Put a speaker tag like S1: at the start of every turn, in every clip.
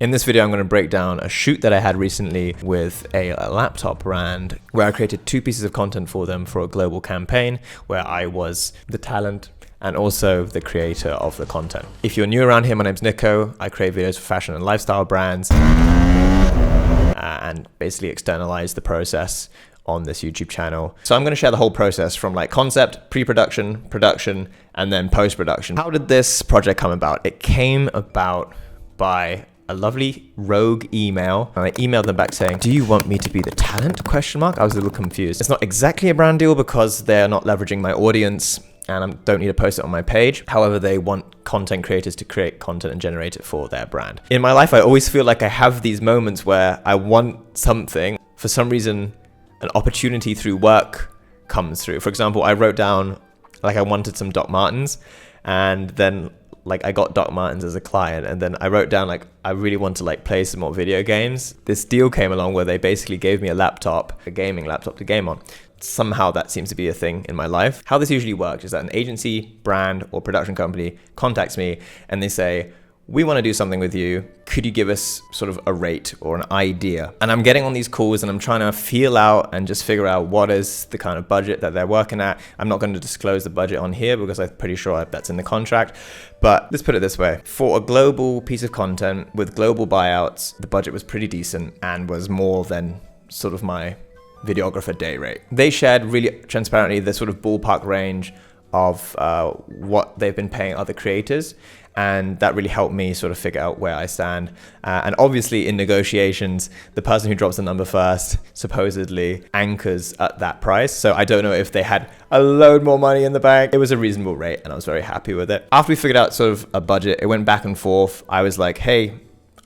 S1: In this video, I'm going to break down a shoot that I had recently with a laptop brand where I created 2 pieces of content for them for a global campaign where I was the talent and also the creator of the content. If you're new around here, my name's Nico. I create videos for fashion and lifestyle brands and basically externalize the process on this YouTube channel. So I'm going to share the whole process from like concept, pre-production, production, and then post-production. How did this project come about? It came about by a lovely rogue email, and I emailed them back saying, "Do you want me to be the talent?" ? I was a little confused. It's not exactly a brand deal because they're not leveraging my audience and I don't need to post it on my page. However, they want content creators to create content and generate it for their brand. In my life, I always feel like I have these moments where I want something. For some reason, an opportunity through work comes through. For example, I wrote down like I wanted some Doc Martens, and then like I got Doc Martens as a client, and then I wrote down like I really want to like play some more video games. This deal came along where they basically gave me a laptop, a gaming laptop to game on. Somehow that seems to be a thing in my life. How this usually works is that an agency, brand, or production company contacts me and they say, "We want to do something with you. Could you give us sort of a rate or an idea?" And I'm getting on these calls and I'm trying to feel out and just figure out what is the kind of budget that they're working at. I'm not going to disclose the budget on here because I'm pretty sure that's in the contract. But let's put it this way. For a global piece of content with global buyouts, the budget was pretty decent and was more than sort of my videographer day rate. They shared really transparently the sort of ballpark range of what they've been paying other creators. And that really helped me sort of figure out where I stand. And obviously in negotiations, the person who drops the number first supposedly anchors at that price. So I don't know if they had a load more money in the bank. It was a reasonable rate and I was very happy with it. After we figured out sort of a budget, it went back and forth. I was like, hey,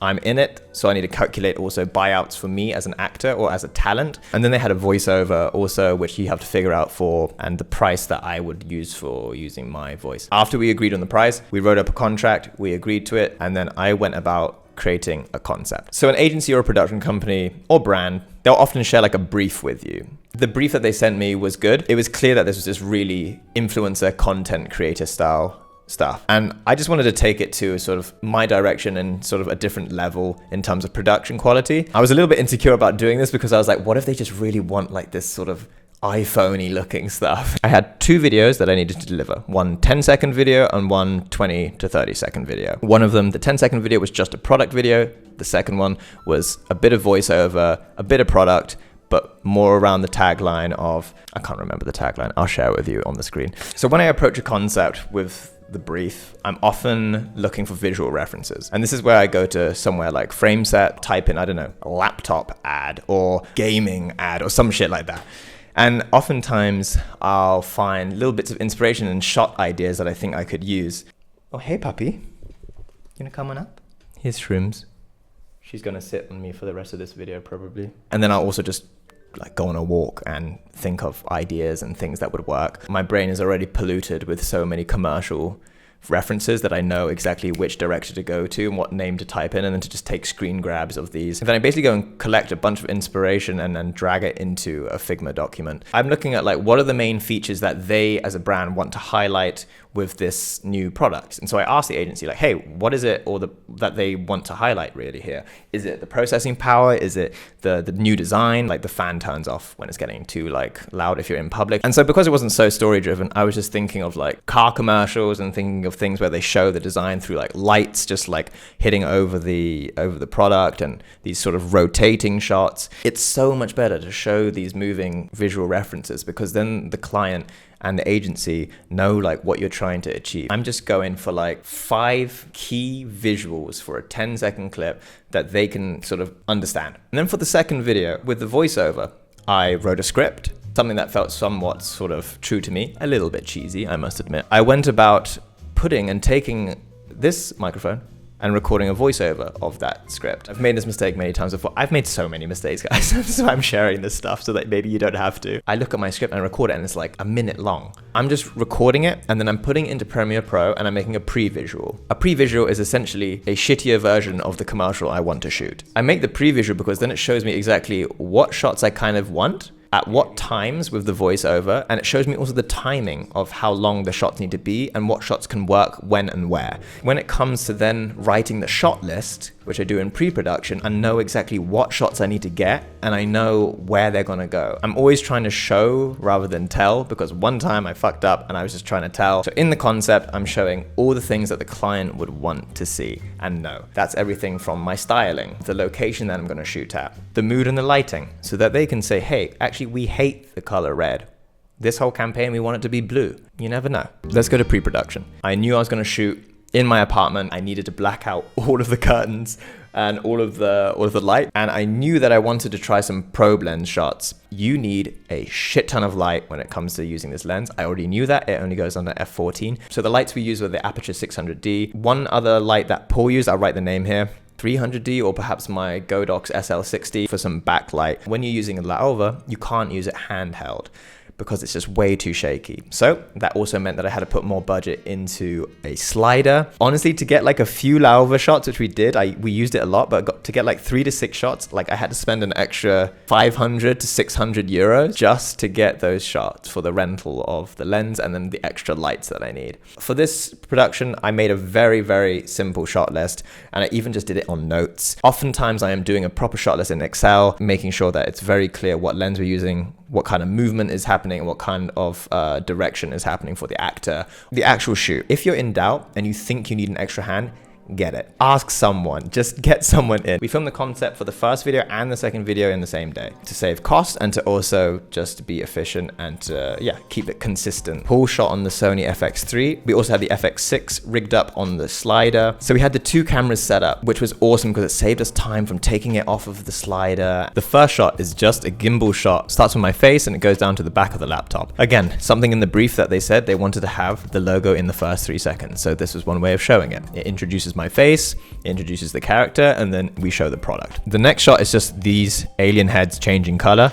S1: I'm in it, so I need to calculate also buyouts for me as an actor or as a talent. And then they had a voiceover also, which you have to figure out for, and the price that I would use for using my voice. After we agreed on the price, we wrote up a contract, we agreed to it, and then I went about creating a concept. So an agency or a production company or brand, they'll often share like a brief with you. The brief that they sent me was good. It was clear that this was just really influencer content creator style stuff. And I just wanted to take it to sort of my direction and sort of a different level in terms of production quality. I was a little bit insecure about doing this because I was like, what if they just really want like this sort of iPhone-y looking stuff? I had 2 videos that I needed to deliver. One 10-second video and one 20 to 30-second video. One of them, the 10-second video, was just a product video. The second one was a bit of voiceover, a bit of product, but more around the tagline of, I can't remember the tagline. I'll share it with you on the screen. So when I approach a concept with the brief, I'm often looking for visual references. And this is where I go to somewhere like Frameset, type in, I don't know, a laptop ad or gaming ad or some shit like that. And oftentimes I'll find little bits of inspiration and shot ideas that I think I could use. Oh, hey puppy, you gonna come on up? Here's Shrooms. She's gonna sit on me for the rest of this video probably. And then I'll also just like go on a walk and think of ideas and things that would work. My brain is already polluted with so many commercial references that I know exactly which director to go to and what name to type in, and then to just take screen grabs of these. And then I basically go and collect a bunch of inspiration and then drag it into a Figma document. I'm looking at like, what are the main features that they as a brand want to highlight with this new product? And so I asked the agency like, hey, what is it that they want to highlight really here? Is it the processing power? Is it the new design? Like the fan turns off when it's getting too like loud if you're in public. And so because it wasn't so story driven, I was just thinking of like car commercials and thinking of things where they show the design through like lights just like hitting over the product and these sort of rotating shots. It's so much better to show these moving visual references because then the client and the agency know like what you're trying to achieve. I'm just going for like 5 key visuals for a 10-second clip that they can sort of understand. And then for the second video with the voiceover, I wrote a script, something that felt somewhat sort of true to me, a little bit cheesy, I must admit. I went about putting and taking this microphone and recording a voiceover of that script. I've made this mistake many times before. I've made so many mistakes, guys. So I'm sharing this stuff so that maybe you don't have to. I look at my script and I record it and it's like a minute long. I'm just recording it and then I'm putting it into Premiere Pro and I'm making a pre-visual. A pre-visual is essentially a shittier version of the commercial I want to shoot. I make the pre-visual because then it shows me exactly what shots I kind of want, at what times with the voiceover, and it shows me also the timing of how long the shots need to be and what shots can work when and where. When it comes to then writing the shot list, which I do in pre-production, and know exactly what shots I need to get, and I know where they're gonna go. I'm always trying to show rather than tell, because one time I fucked up and I was just trying to tell. So in the concept, I'm showing all the things that the client would want to see and know. That's everything from my styling, the location that I'm gonna shoot at, the mood and the lighting, so that they can say, hey, actually we hate the color red. This whole campaign, we want it to be blue. You never know. Let's go to pre-production. I knew I was gonna shoot in my apartment. I needed to black out all of the curtains and all of the light. And I knew that I wanted to try some probe lens shots. You need a shit ton of light when it comes to using this lens. I already knew that. It only goes under f14. So the lights we used were the Aperture 600D. One other light that Paul used, I'll write the name here, 300D, or perhaps my Godox SL60 for some backlight. When you're using a Laowa, you can't use it handheld, because it's just way too shaky. So that also meant that I had to put more budget into a slider. Honestly, to get like a few Laowa shots, which we did, we used it a lot, but to get like 3 to 6 shots, like I had to spend an extra 500 to 600 euros just to get those shots for the rental of the lens and then the extra lights that I need. For this production, I made a very, very simple shot list, and I even just did it on notes. Oftentimes I am doing a proper shot list in Excel, making sure that it's very clear what lens we're using, what kind of movement is happening, and what kind of direction is happening for the actor. The actual shoot. If you're in doubt and you think you need an extra hand, get it. Ask someone. Just get someone in. We filmed the concept for the first video and the second video in the same day to save cost and to also just be efficient and to, keep it consistent. Paul shot on the Sony FX3. We also had the FX6 rigged up on the slider. So we had the 2 cameras set up, which was awesome because it saved us time from taking it off of the slider. The first shot is just a gimbal shot. Starts with my face and it goes down to the back of the laptop. Again, something in the brief that they said they wanted to have the logo in the first 3 seconds. So this was one way of showing it. It introduces my face, introduces the character, and then we show the product. The next shot is just these alien heads changing color.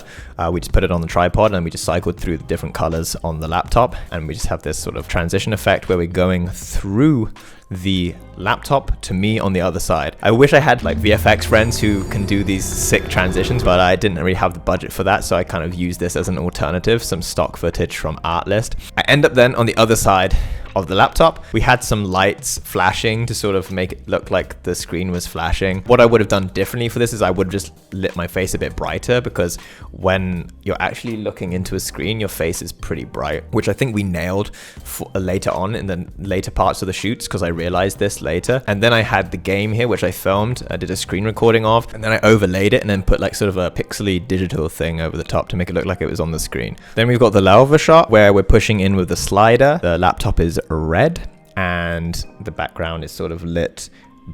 S1: We just put it on the tripod and we just cycled through the different colors on the laptop, and we just have this sort of transition effect where we're going through the laptop to me on the other side. I wish I had like VFX friends who can do these sick transitions, but I didn't really have the budget for that, so I kind of used this as an alternative, some stock footage from Artlist. I end up then on the other side of the laptop. We had some lights flashing to sort of make it look like the screen was flashing. What I would have done differently for this is I would have just lit my face a bit brighter, because when you're actually looking into a screen, your face is pretty bright, which I think we nailed for later on in the later parts of the shoots, because I realized this later. And then I had the game here, which I filmed, I did a screen recording of, and then I overlaid it and then put like sort of a pixely digital thing over the top to make it look like it was on the screen. Then we've got the Laowa shot where we're pushing in with the slider. The laptop is red and the background is sort of lit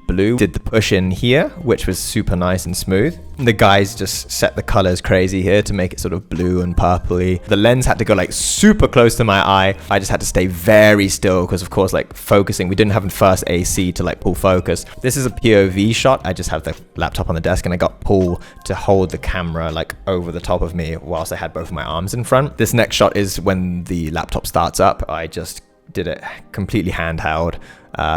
S1: blue. Did the push in here, which was super nice and smooth. The guys just set the colors crazy here to make it sort of blue and purpley. The lens had to go like super close to my eye. I just had to stay very still because of course like focusing, we didn't have first AC to like pull focus. This is a POV shot. I just have the laptop on the desk and I got Paul to hold the camera like over the top of me whilst I had both of my arms in front. This next shot is when the laptop starts up. I just did it completely handheld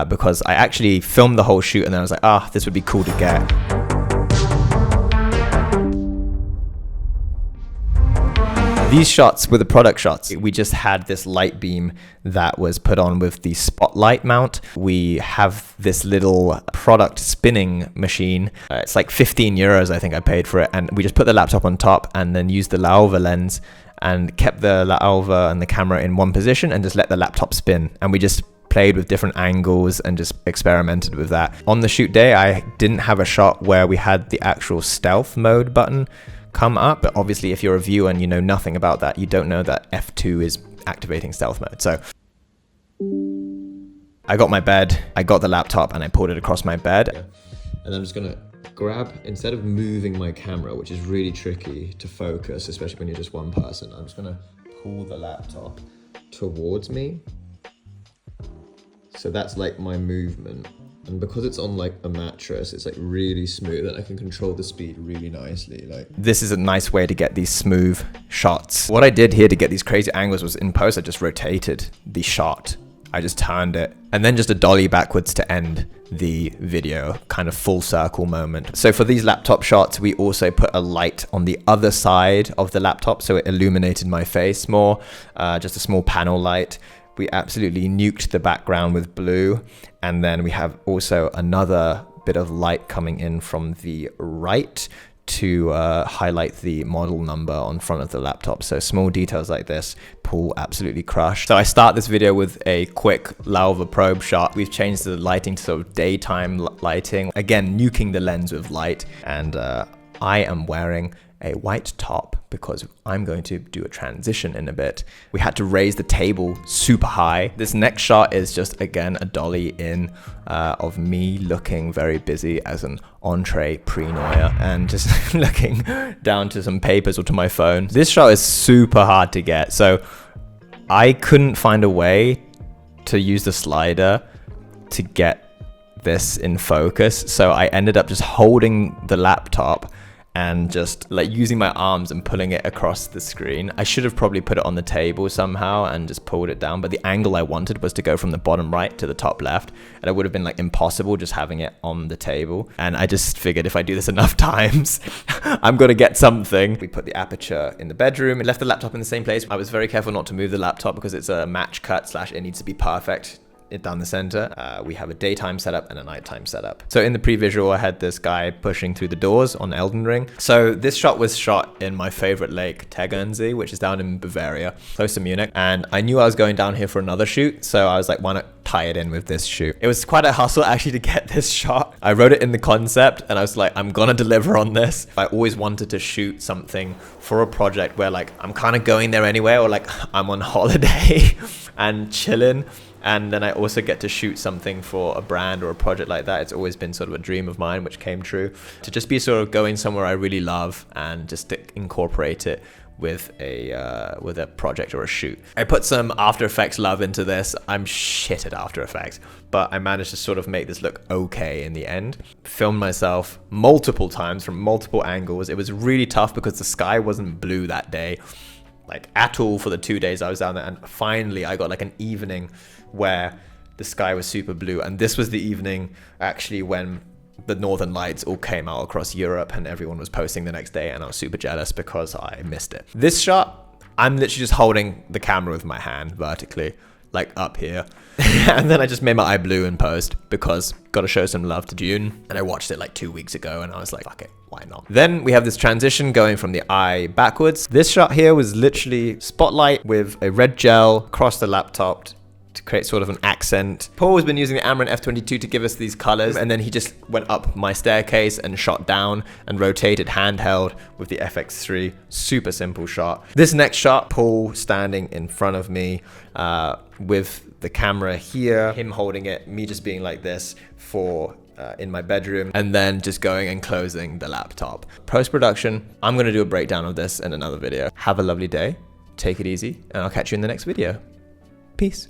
S1: because I actually filmed the whole shoot and then I was like, this would be cool to get. These shots were the product shots. We just had this light beam that was put on with the spotlight mount. We have this little product spinning machine. It's like 15 euros, I think I paid for it. And we just put the laptop on top and then used the Laowa lens and kept the Laowa and the camera in one position and just let the laptop spin. And we just played with different angles and just experimented with that. On the shoot day, I didn't have a shot where we had the actual stealth mode button come up, but obviously if you're a viewer and you know nothing about that, you don't know that F2 is activating stealth mode. So I got my bed, I got the laptop and I pulled it across my bed. And I'm just gonna grab, instead of moving my camera, which is really tricky to focus, especially when you're just one person, I'm just gonna pull the laptop towards me. So that's like my movement. And because it's on like a mattress, it's like really smooth and I can control the speed really nicely. Like this is a nice way to get these smooth shots. What I did here to get these crazy angles was in post, I just rotated the shot. I just turned it and then just a dolly backwards to end the video, kind of full circle moment. So for these laptop shots, we also put a light on the other side of the laptop so it illuminated my face more, just a small panel light. We absolutely nuked the background with blue. And then we have also another bit of light coming in from the right to highlight the model number on front of the laptop. So small details like this, Paul absolutely crushed. So I start this video with a quick Laowa probe shot. We've changed the lighting to sort of daytime lighting. Again, nuking the lens with light. And I am wearing a white top because I'm going to do a transition in a bit. We had to raise the table super high. This next shot is just, again, a dolly in of me looking very busy as an entree pre-noir and just looking down to some papers or to my phone. This shot is super hard to get. So I couldn't find a way to use the slider to get this in focus. So I ended up just holding the laptop and just like using my arms and pulling it across the screen. I should have probably put it on the table somehow and just pulled it down, but the angle I wanted was to go from the bottom right to the top left, and it would have been like impossible just having it on the table. And I just figured if I do this enough times, I'm gonna get something. We put the aperture in the bedroom. We left the laptop in the same place. I was very careful not to move the laptop because it's a match cut / it needs to be perfect down the center. We have a daytime setup and a nighttime setup. So in the pre-visual, I had this guy pushing through the doors on Elden Ring. So this shot was shot in my favorite lake, Tegernsee, which is down in Bavaria, close to Munich. And I knew I was going down here for another shoot. So I was like, why not tie it in with this shoot? It was quite a hustle actually to get this shot. I wrote it in the concept and I was like, I'm gonna deliver on this. I always wanted to shoot something for a project where like, I'm kind of going there anyway, or like I'm on holiday and chilling. And then I also get to shoot something for a brand or a project like that. It's always been sort of a dream of mine, which came true. To just be sort of going somewhere I really love and just to incorporate it with a project or a shoot. I put some After Effects love into this. I'm shit at After Effects, but I managed to sort of make this look okay in the end. Filmed myself multiple times from multiple angles. It was really tough because the sky wasn't blue that day, like at all, for the 2 days I was down there. And finally I got like an evening where the sky was super blue, and this was the evening actually when the northern lights all came out across Europe and everyone was posting the next day, and I was super jealous because I missed it. This shot, I'm literally just holding the camera with my hand vertically, like up here. And then I just made my eye blue in post because gotta show some love to Dune. And I watched it like 2 weeks ago and I was like, fuck it, why not? Then we have this transition going from the eye backwards. This shot here was literally spotlight with a red gel across the laptop to create sort of an accent. Paul has been using the Amaran F22 to give us these colors, and then he just went up my staircase and shot down and rotated handheld with the FX3. Super simple shot. This next shot, Paul standing in front of me with the camera here, him holding it, me just being like this for in my bedroom, and then just going and closing the laptop. Post-production, I'm gonna do a breakdown of this in another video. Have a lovely day, take it easy, and I'll catch you in the next video. Peace.